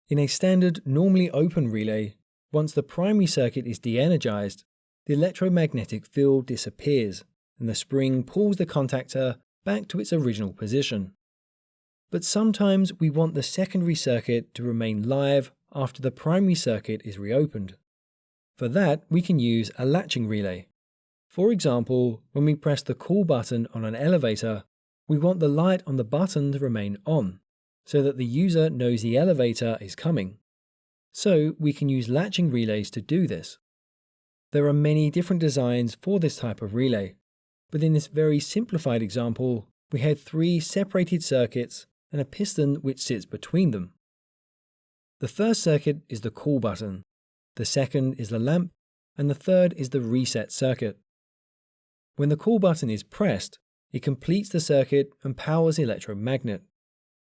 In a standard, normally open relay, once the primary circuit is de-energized, the electromagnetic field disappears and the spring pulls the contactor back to its original position. But sometimes we want the secondary circuit to remain live after the primary circuit is reopened. For that, we can use a latching relay. For example, when we press the call button on an elevator, we want the light on the button to remain on, so that the user knows the elevator is coming. So we can use latching relays to do this. There are many different designs for this type of relay, but in this very simplified example, we had 3 separated circuits and a piston which sits between them. The first circuit is the call button, the second is the lamp, and the third is the reset circuit. When the call button is pressed, it completes the circuit and powers the electromagnet.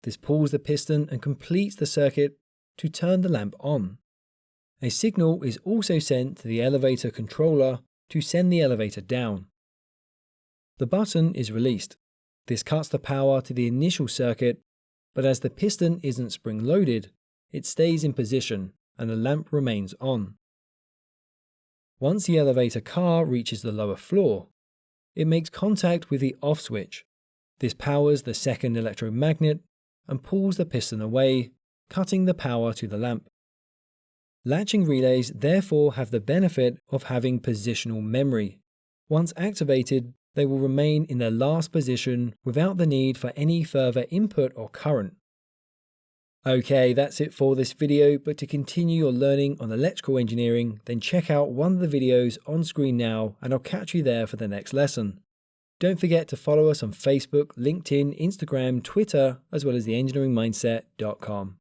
This pulls the piston and completes the circuit to turn the lamp on. A signal is also sent to the elevator controller to send the elevator down. The button is released. This cuts the power to the initial circuit, but as the piston isn't spring-loaded, it stays in position and the lamp remains on. Once the elevator car reaches the lower floor, it makes contact with the off switch. This powers the second electromagnet and pulls the piston away, cutting the power to the lamp. Latching relays therefore have the benefit of having positional memory. Once activated, they will remain in their last position without the need for any further input or current. Okay, that's it for this video, but to continue your learning on electrical engineering, then check out one of the videos on screen now and I'll catch you there for the next lesson. Don't forget to follow us on Facebook, LinkedIn, Instagram, Twitter, as well as theengineeringmindset.com.